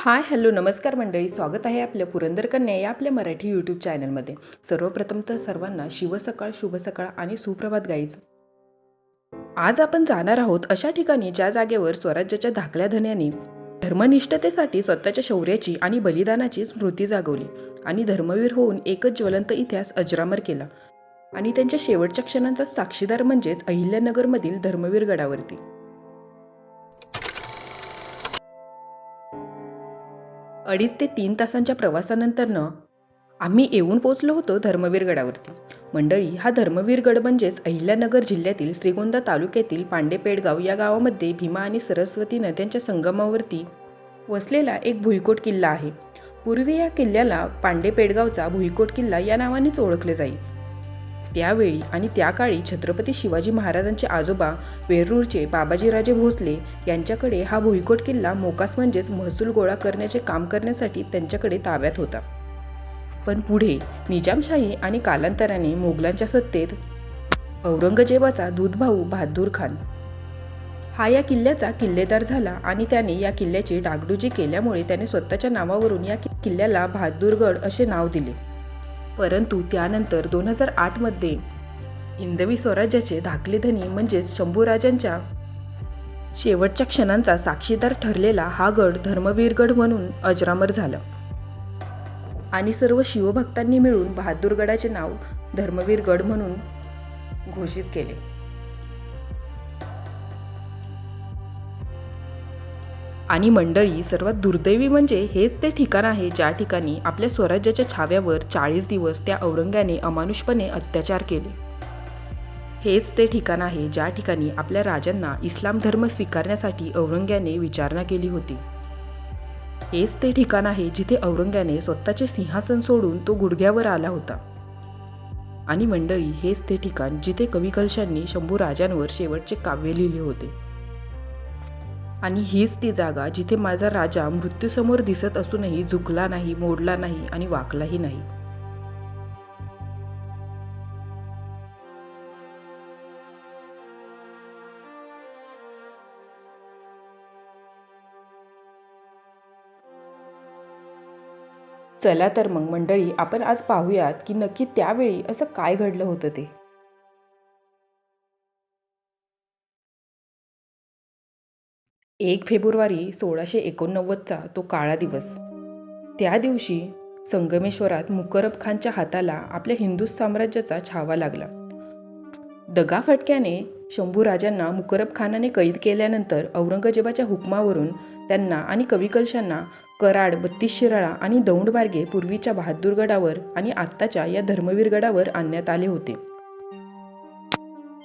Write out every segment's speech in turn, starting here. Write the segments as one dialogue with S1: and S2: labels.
S1: Hi hello नमस्कार मंडळी, स्वागत आहे आपल्या पुरंदर कन्या या आपल्या मराठी यूट्यूब चॅनलमध्ये. सर्वप्रथम तर सर्वांना शिव सकाळ, शुभ सकाळ आणि सुप्रभात गाईज. आज आपण जाणार आहोत अशा ठिकाणी ज्या जागेवर स्वराज्याच्या धाकल्या धन्याने धर्मनिष्ठतेसाठी स्वतःच्या शौर्याची आणि बलिदानाची स्मृती जागवली आणि धर्मवीर होऊन एकच ज्वलंत इतिहास अजरामर केला. आणि त्यांच्या शेवटच्या क्षणांचा साक्षीदार म्हणजेच अहिल्यानगरमधील धर्मवीर गडावरती. 2.5 ते 3 तासांच्या प्रवासानंतरनं आम्ही येऊन पोचलो होतो धर्मवीर गडावरती. मंडळी, हा धर्मवीर गड म्हणजेच अहिल्यानगर जिल्ह्यातील श्रीगोंदा तालुक्यातील पांडेपेडगाव या गावामध्ये भीमा आणि सरस्वती नद्यांच्या संगमावरती वसलेला एक भुईकोट किल्ला आहे. पूर्वी या किल्ल्याला पांडेपेडगावचा भुईकोट किल्ला या नावानेच ओळखले जाई. त्यावेळी आणि त्या काळी छत्रपती शिवाजी महाराजांचे आजोबा वेरूळचे बाबाजीराजे भोसले यांच्याकडे हा भुईकोट किल्ला मोकास म्हणजेच महसूल गोळा करण्याचे काम करण्यासाठी त्यांच्याकडे ताब्यात होता. पण पुढे निजामशाही आणि कालांतराने मोगलांच्या सत्तेत औरंगजेबाचा दूध भाऊ बहादूर खान हा या किल्ल्याचा किल्लेदार झाला आणि त्याने या किल्ल्याची डागडुजी केल्यामुळे त्याने स्वतःच्या नावावरून या किल्ल्याला बहादूरगड असे नाव दिले. परंतु त्यानंतर 2008 मध्ये हिंदवी स्वराज्याचे धाकले धनी म्हणजेच शंभूराजांच्या शेवटच्या क्षणांचा साक्षीदार ठरलेला हा गड धर्मवीरगड म्हणून अजरामर झाला आणि सर्व शिवभक्तांनी मिळून बहादूरगडाचे नाव धर्मवीरगड म्हणून घोषित केले. आणि मंडळी, सर्वात दुर्दैवी म्हणजे हेच ते ठिकाण आहे ज्या ठिकाणी आपल्या स्वराज्याच्या छाव्यावर 40 दिवस त्या औरंग्याने अमानुषपणे अत्याचार केले. हेच ते ठिकाण आहे ज्या ठिकाणी आपल्या राजांना इस्लाम धर्म स्वीकारण्यासाठी औरंग्याने विचारणा केली होती. हेच ते ठिकाण आहे जिथे औरंग्याने स्वतःचे सिंहासन सोडून तो गुडघ्यावर आला होता. आणि मंडळी, हेच ते ठिकाण जिथे कवी कलशांनी शंभूराजांवर शेवटचे काव्य लिहिले होते. आणि हीच ती जागा जिथे माझा राजा मृत्यूसमोर दिसत असूनही झुकला नाही, मोडला नाही आणि वाकलाही नाही. चला तर मग मंडळी, आपण आज पाहूयात की नक्की त्यावेळी असं काय घडलं होतं ते. 1 फेब्रुवारी 1689चा तो काळा दिवस. त्या दिवशी संगमेश्वरात मुकरब खानच्या हाताला आपल्या हिंदू साम्राज्याचा छावा लागला. दगाफटक्याने शंभूराजांना मुकरब खानाने कैद केल्यानंतर औरंगजेबाच्या हुकमावरून त्यांना आणि कवी कलशांना कराड, 32 शिराळा आणि दौंडमार्गे पूर्वीच्या बहादूरगडावर आणि आत्ताच्या या धर्मवीरगडावर आणण्यात आले होते.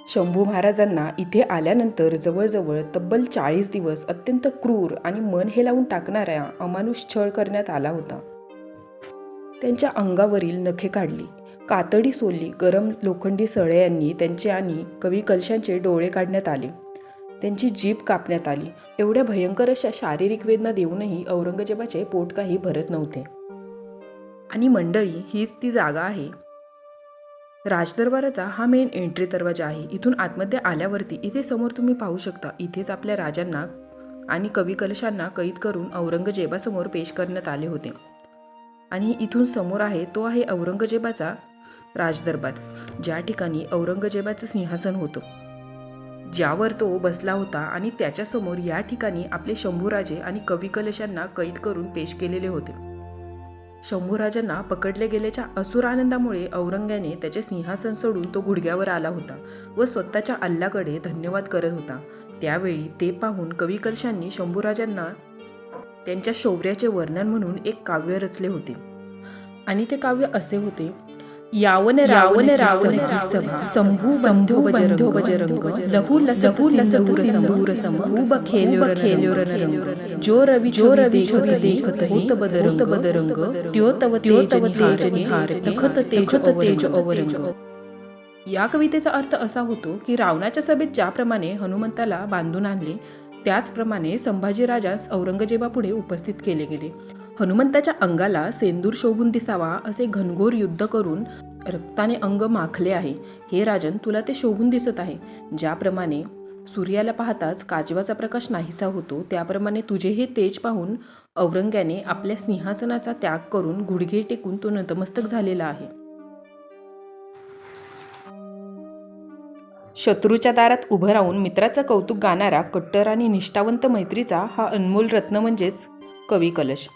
S1: शंभू महाराजांना इथे आल्यानंतर जवळजवळ तब्बल 40 दिवस अत्यंत क्रूर आणि मन हेलावून टाकणारा अमानुष छळ करण्यात आला होता. त्यांच्या अंगावरील नखे काढली, कातडी सोलली, गरम लोखंडी सळयांनी त्यांचे आणि कवी कलशांचे डोळे काढण्यात आले, त्यांची जीभ कापण्यात आली. एवढ्या भयंकर अशा शारीरिक वेदना देऊनही औरंगजेबाचे पोट काही भरत नव्हते. आणि मंडळी, हीच ती जागा आहे. राजदरबाराचा हा मेन एंट्री दरवाजा आहे. इथून आतमध्ये आल्यावरती इथे समोर तुम्ही पाहू शकता, इथेच आपल्या राजांना आणि कवी कलशांना कैद करून औरंगजेबासमोर पेश करण्यात आले होते. आणि इथून समोर आहे तो आहे औरंगजेबाचा राजदरबार, ज्या ठिकाणी औरंगजेबाचं सिंहासन होतं, ज्यावर तो बसला होता. आणि त्याच्यासमोर या ठिकाणी आपले शंभूराजे आणि कवी कलशांना कैद करून पेश केलेले होते. शंभूराजांना पकडले गेल्याच्या असुर आनंदामुळे औरंग्याने त्याचे सिंहासन सोडून तो गुडघ्यावर आला होता व स्वतःच्या अल्लाकडे धन्यवाद करत होता. त्यावेळी ते पाहून कवी कलशांनी शंभूराजांना त्यांच्या शौर्याचे वर्णन म्हणून एक काव्य रचले होते. आणि ते काव्य असे होते: यावन रावण रावण की सभा, शंभू बंधो बजरंग, लहू लसत सिंदूर सम, खूब खेल्योर रंग, जो रवि देखत होत बदरंग, त्यो तव तेज निहार, तखत तेज अवरंग. या कवितेचा अर्थ असा होतो की रावणाच्या सभेत ज्याप्रमाणे हनुमंताला बांधून आणले, त्याचप्रमाणे संभाजीराजास औरंगजेबापुढे उपस्थित केले गेले. हनुमंताच्या अंगाला सेंदूर शोभून दिसावा असे घनघोर युद्ध करून रक्ताने अंग माखले आहे. हे राजन, तुला ते शोभून दिसत आहे. ज्याप्रमाणे सूर्याला पाहताच काजवाचा प्रकाश नाहीसा होतो, त्याप्रमाणे तुझे हे तेज पाहून औरंग्याने आपल्या सिंहासनाचा त्याग करून गुडघे टेकून तो नतमस्तक झालेला आहे. शत्रूच्या दारात उभं राहून मित्राचं कौतुक गाणारा कट्टर आणि निष्ठावंत मैत्रीचा हा अनमोल रत्न म्हणजेच कवी कलश,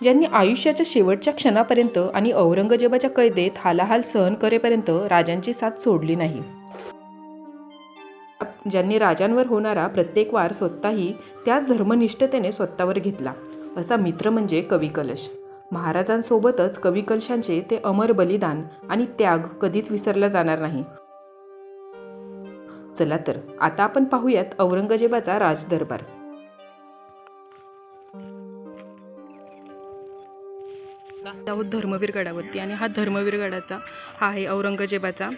S1: ज्यांनी आयुष्याच्या शेवटच्या क्षणापर्यंत आणि औरंगजेबाच्या कैदेत हालाहाल सहन करेपर्यंत राजांची साथ सोडली नाही. ज्यांनी राजांवर होणारा प्रत्येक वार स्वतःही त्याच धर्मनिष्ठतेने स्वतःवर घेतला, असा मित्र म्हणजे कवी कलश. महाराजांसोबतच कवी कलशांचे ते अमर बलिदान आणि त्याग कधीच विसरला जाणार नाही. चला तर आता आपण पाहूयात औरंगजेबाचा राजदरबार. आहोत धर्मवीर गडावरती आणि हा धर्मवीर गडाचा हा आहे औरंगजेबाचा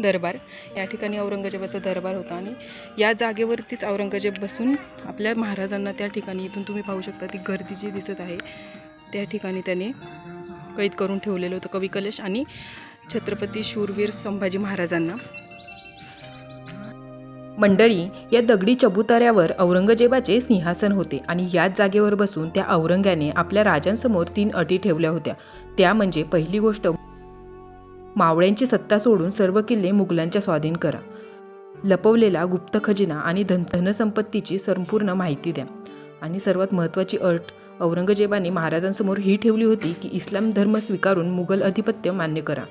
S1: दरबार. या ठिकाणी औरंगजेबाचा दरबार होता आणि या जागेवरतीच औरंगजेब बसून आपल्या महाराजांना त्या ठिकाणी, इथून तुम्ही पाहू शकता ती गर्दी जी दिसत आहे त्या ठिकाणी त्याने कैद करून ठेवलेलं होतं कवी कलश आणि छत्रपती शूरवीर संभाजी महाराजांना. मंडळी, या दगडी चबुतऱ्यावर औरंगजेबाचे सिंहासन होते आणि याच जागेवर बसून त्या औरंग्याने आपल्या राजांसमोर 3 अटी ठेवल्या होत्या. त्या म्हणजे पहिली गोष्ट, मावळ्यांची सत्ता सोडून सर्व किल्ले मुघलांच्या स्वाधीन करा, लपवलेला गुप्त खजिना आणि धनसंपत्तीची संपूर्ण माहिती द्या, आणि सर्वात महत्त्वाची अट औरंगजेबाने महाराजांसमोर ही ठेवली होती की इस्लाम धर्म स्वीकारून मुघल अधिपत्य मान्य करा.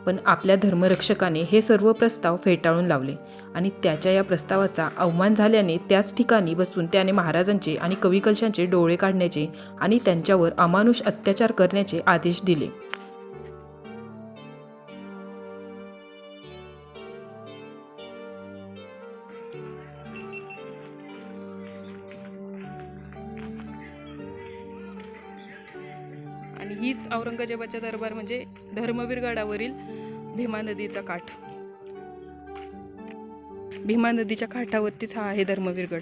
S1: पण आपल्या धर्मरक्षकाने हे सर्व प्रस्ताव फेटाळून लावले आणि त्याच्या या प्रस्तावाचा अवमान झाल्याने त्याच ठिकाणी बसून त्याने महाराजांचे आणि कवी कलशांचे डोळे काढण्याचे आणि त्यांच्यावर अमानुष अत्याचार करण्याचे आदेश दिले. आणि हीच औरंगजेबाच्या दरबार म्हणजे धर्मवीर गडावरील भीमा नदीचा काठ. भीमा नदीच्या काठावरतीच हा आहे धर्मवीर गड.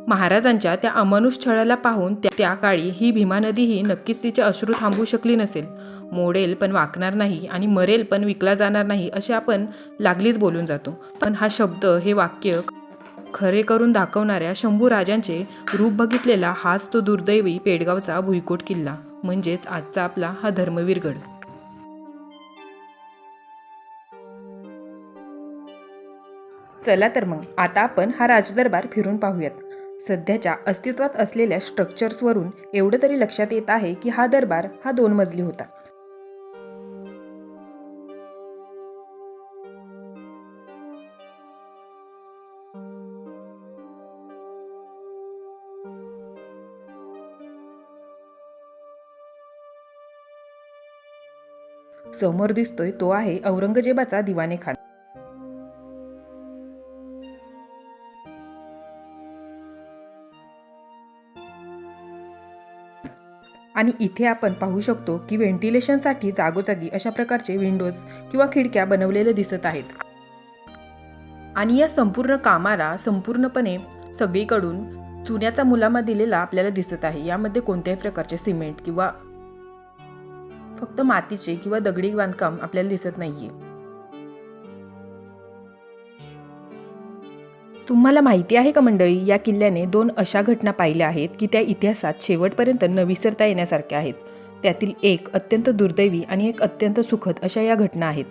S1: महाराजांच्या त्या अमानुष छळाला पाहून त्या काळी ही भीमा नदीही नक्कीच तिचे अश्रू थांबवू शकली नसेल. मोडेल पण वाकणार नाही आणि मरेल पण विकला जाणार नाही असे आपण लागलीच बोलून जातो, पण हा शब्द, हे वाक्य खरे करून दाखवणाऱ्या शंभू राजांचे रूप बघितलेला हाच तो दुर्दैवी पेडगावचा भुईकोट किल्ला म्हणजेच आजचा आपला हा धर्मवीर गड. चला तर मग आता आपण हा राजदरबार फिरून पाहूयात. सध्याच्या अस्तित्वात असलेल्या स्ट्रक्चर्सवरून एवढं तरी लक्षात येत आहे की हा दरबार हा 2 मजली होता. समोर दिसतोय तो आहे औरंगजेबाचा दिवाणेखाना. आणि इथे आपण पाहू शकतो की व्हेंटिलेशनसाठी जागोजागी अशा प्रकारचे विंडोज किंवा खिडक्या बनवलेले दिसत आहेत. आणि या संपूर्ण कामाला संपूर्णपणे सगळीकडून चुन्याचा मुलामा दिलेला आपल्याला दिसत आहे. यामध्ये कोणत्याही प्रकारचे सिमेंट किंवा फक्त मातीचे किंवा दगडी बांधकाम आपल्याला दिसत नाहीये. तुम्हाला माहिती आहे का मंडळी, या किल्ल्याने 2 अशा घटना पाहिल्या आहेत की त्या इतिहासात शेवटपर्यंत न विसरता येण्यासारख्या आहेत. त्यातील एक अत्यंत दुर्दैवी आणि एक अत्यंत सुखद अशा या घटना आहेत.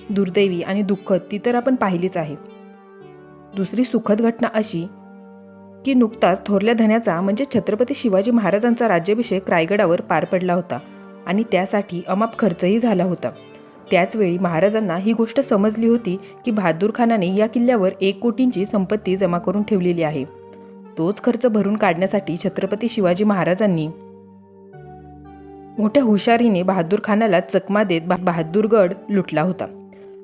S1: दुर्दैवी आणि दुःखद ती तर आपण पाहिलीच आहे. दुसरी सुखद घटना अशी की नुकताच थोरल्या धन्याचा म्हणजे छत्रपती शिवाजी महाराजांचा राज्याभिषेक रायगडावर पार पडला होता आणि त्यासाठी अमाप खर्चही झाला होता. त्याचवेळी महाराजांना ही गोष्ट समजली होती की बहादूर खानाने या किल्ल्यावर 1 कोटींची संपत्ती जमा करून ठेवलेली आहे. तोच खर्च भरून काढण्यासाठी छत्रपती शिवाजी महाराजांनी मोठ्या हुशारीने बहादूर खानाला चकमा देत बहादूरगड लुटला होता.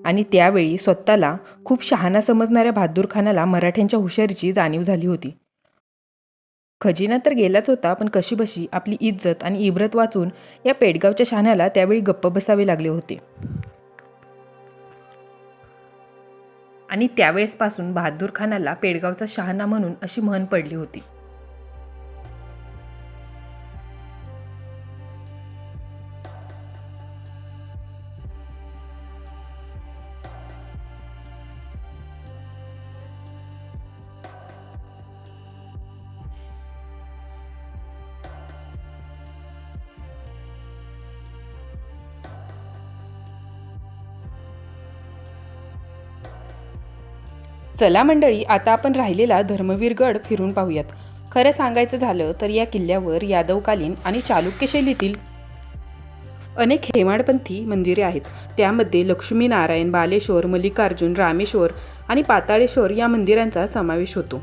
S1: आणि त्यावेळी स्वतःला खूप शहाणा समजणाऱ्या बहादूर खानाला मराठ्यांच्या हुशारीची जाणीव झाली होती. खजिना तर गेलाच होता, पण कशीबशी आपली इज्जत आणि इब्रत वाचून या पेडगावच्या शहाण्याला त्यावेळी गप्प बसावे लागले होते. आणि त्यावेळेसपासून बहादूर खानाला पेडगावचा शहाणा म्हणून अशी म्हण पडली होती. चला मंडळी, आता आपण राहिलेला धर्मवीर गड फिरून पाहूयात. खरं सांगायचं झालं तर या किल्ल्यावर यादवकालीन आणि चालुक्य शैलीतील अनेक हेमाडपंथी मंदिरे आहेत. त्यामध्ये लक्ष्मीनारायण, बालेश्वर, मल्लिकार्जुन, रामेश्वर आणि पाताळेश्वर या मंदिरांचा समावेश होतो.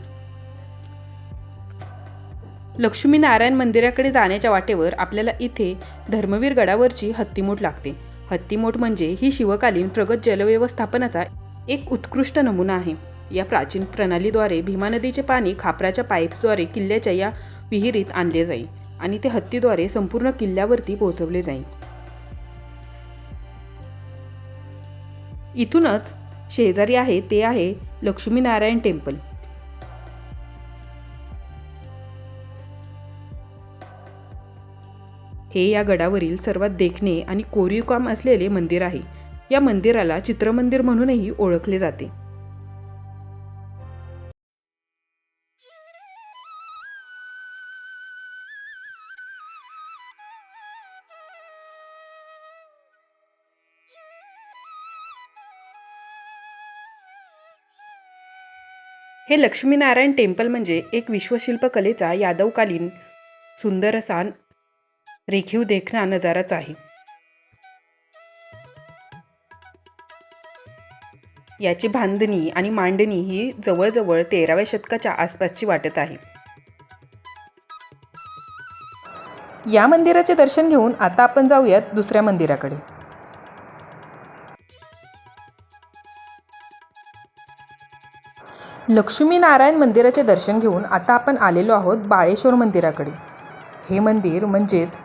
S1: लक्ष्मीनारायण मंदिराकडे जाण्याच्या वाटेवर आपल्याला इथे धर्मवीर गडावरची हत्तीमोट लागते. हत्तीमोट म्हणजे ही शिवकालीन प्रगत जलव्यवस्थापनाचा एक उत्कृष्ट नमुना आहे. या प्राचीन प्रणालीद्वारे भीमा नदीचे पाणी खापराच्या पाईप्सद्वारे किल्ल्याच्या या विहिरीत आणले जाईल आणि ते हत्तीद्वारे संपूर्ण किल्ल्यावरती पोहोचवले जाईल. इथूनच शेजारी आहे ते आहे लक्ष्मीनारायण टेम्पल. हे या गडावरील सर्वात देखणे आणि कोरीव काम असलेले मंदिर आहे. या मंदिराला चित्रमंदिर म्हणूनही ओळखले जाते. हे लक्ष्मीनारायण टेम्पल म्हणजे एक विश्वशिल्पकलेचा यादवकालीन सुंदर असा रेखीव देखणा नजाराच आहे. याची बांधणी आणि मांडणी ही जवळजवळ 13व्या शतकाच्या आसपासची वाटत आहे. या मंदिराचे दर्शन घेऊन आता आपण जाऊयात दुसऱ्या मंदिराकडे. लक्ष्मीनारायण मंदिराचे दर्शन घेऊन आता आपण आलेलो आहोत बाळेश्वर मंदिराकडे. हे मंदिर म्हणजेच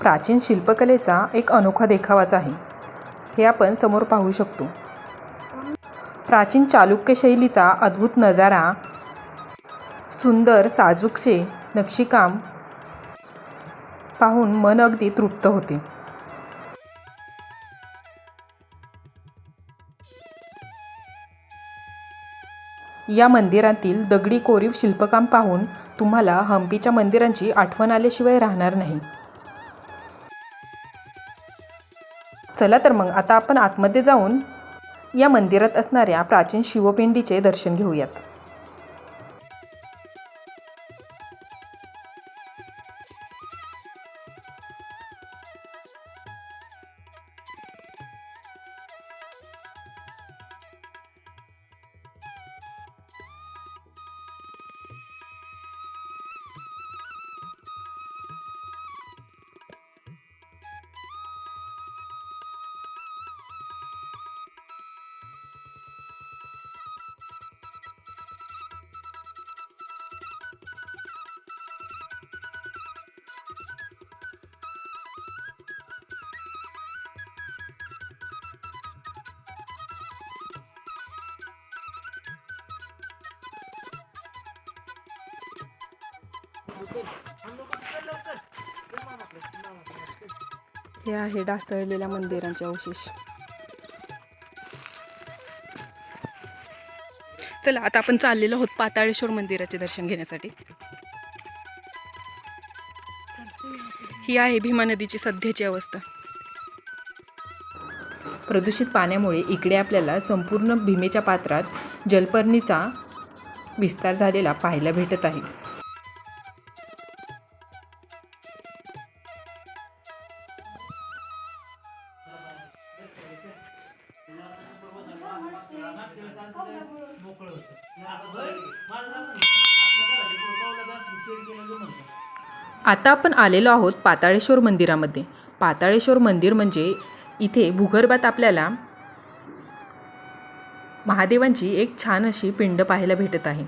S1: प्राचीन शिल्पकलेचा एक अनोखा देखावाच आहे. हे आपण समोर पाहू शकतो. प्राचीन चालुक्य शैलीचा अद्भुत नजारा, सुंदर साजूकशे नक्षीकाम पाहून मन अगदी तृप्त होते. या मंदिरातील दगडी कोरीव शिल्पकाम पाहून तुम्हाला हम्पीच्या मंदिरांची आठवण आल्याशिवाय राहणार नाही. चला तर मग आता आपण आतमध्ये जाऊन या मंदिरात असणाऱ्या प्राचीन शिवपिंडीचे दर्शन घेऊयात. हे आहे ढासळलेल्या मंदिरांचे अवशेष. चला आता आपण चाललेलो आहोत पाताळेश्वर मंदिराचे दर्शन घेण्यासाठी. ही आहे भीमा नदीची सध्याची अवस्था. प्रदूषित पाण्यामुळे इकडे आपल्याला संपूर्ण भीमेच्या पात्रात जलपर्णीचा विस्तार झालेला पाहायला भेटत आहे. आता आपण आलेलो आहोत पाताळेश्वर मंदिरामध्ये. पाताळेश्वर मंदिर म्हणजे इथे भूगर्भात आपल्याला महादेवांची एक छान अशी पिंड पाहायला भेटत आहे.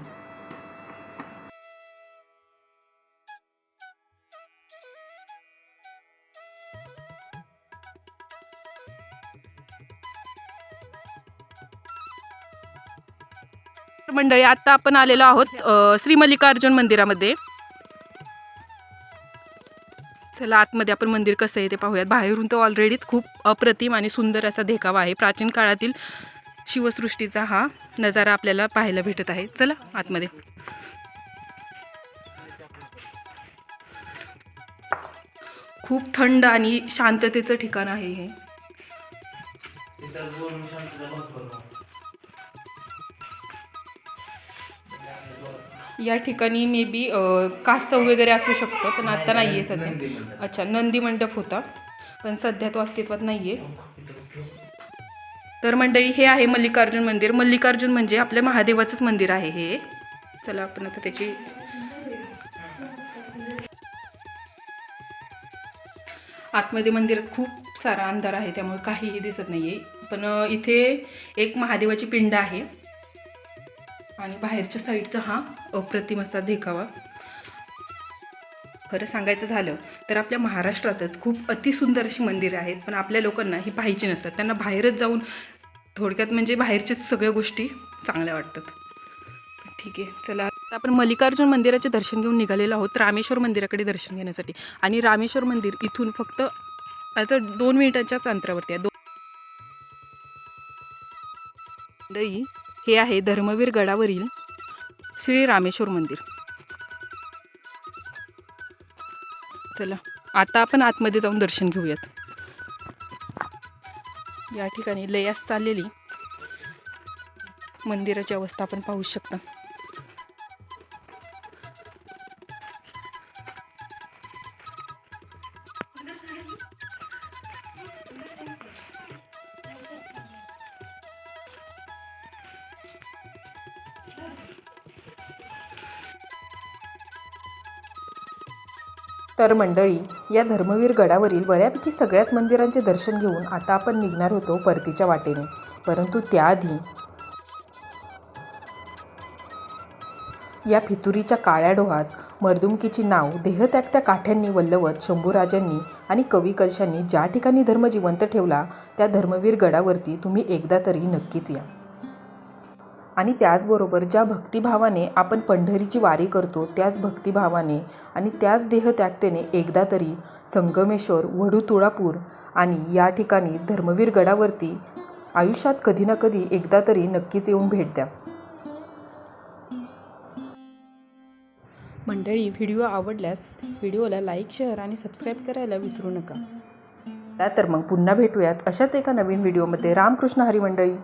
S1: मंडळी आता आपण आलेलो आहोत श्री मल्लिकार्जुन मंदिरामध्ये. चला आतमध्ये आपण मंदिर कसं आहे ते पाहूयात. बाहेरून तर ऑलरेडीच खूप अप्रतिम आणि सुंदर असा देखावा आहे. प्राचीन काळातील शिवसृष्टीचा हा नजारा आपल्याला पाहायला भेटत आहे. चला आतमध्ये. खूप थंड आणि शांततेचं ठिकाण आहे हे. या ठिकाणी मे बी कासव वगैरे असू शकतं, पण आता नाही आहे सध्या. अच्छा, नंदी मंडप होता, पण सध्या तो अस्तित्वात नाही आहे. तर मंडळी, हे आहे मल्लिकार्जुन मंदिर. मल्लिकार्जुन म्हणजे आपल्या महादेवाचंच मंदिर आहे हे. चला आपण आता त्याची आतमध्ये मंदिरात खूप सारा अंधार आहे, त्यामुळे काहीही दिसत नाही आहे. पण इथे एक महादेवाची पिंड आहे आणि बाहेरच्या साईडचा हा अप्रतिम असा देखावा. खरं सांगायचं झालं तर आपल्या महाराष्ट्रातच खूप अतिसुंदर अशी मंदिरं आहेत, पण आपल्या लोकांना ही पाहायची नसतात. त्यांना बाहेरच जाऊन, थोडक्यात म्हणजे बाहेरच्याच सगळ्या गोष्टी चांगल्या वाटतात. ठीक आहे, चला आता आपण मल्लिकार्जुन मंदिराचे दर्शन घेऊन निघालेलो आहोत रामेश्वर मंदिराकडे दर्शन घेण्यासाठी. आणि रामेश्वर मंदिर इथून फक्त 2 मिनिटाच्याच अंतरावरती आहे. हे आहे धर्मवीर गडावरील श्री रामेश्वर मंदिर. चला आता आपण आतमध्ये जाऊन दर्शन घेऊयात. या ठिकाणी लयास चाललेली मंदिराची अवस्था आपण पाहू शकता. तर मंडळी, या धर्मवीर गडावरील बऱ्यापैकी सगळ्याच मंदिरांचे दर्शन घेऊन आता आपण निघणार होतो परतीच्या वाटेने. परंतु त्याआधी या फितुरीच्या काळ्या डोहात मर्दुमकीची नाव देहत्यागत्या काठ्यांनी वल्लवत शंभूराजांनी आणि कवी कलशांनी ज्या ठिकाणी धर्म जिवंत ठेवला, त्या धर्मवीर गडावरती तुम्ही एकदा तरी नक्कीच या. आणि त्याचबरोबर ज्या भक्तिभावाने आपण पंढरीची वारी करतो, त्याच भक्तिभावाने आणि त्याच देहत्यागतेने एकदा तरी संगमेश्वर, वढू, तुळापूर आणि या ठिकाणी धर्मवीर गडावरती आयुष्यात कधी ना कधी एकदा तरी नक्कीच येऊन भेट द्या. मंडळी, व्हिडिओ आवडल्यास व्हिडिओला लाईक, शेअर आणि सबस्क्राईब करायला विसरू नका. तर मग पुन्हा भेटूयात अशाच एका नवीन व्हिडिओमध्ये. रामकृष्ण हरी मंडळी.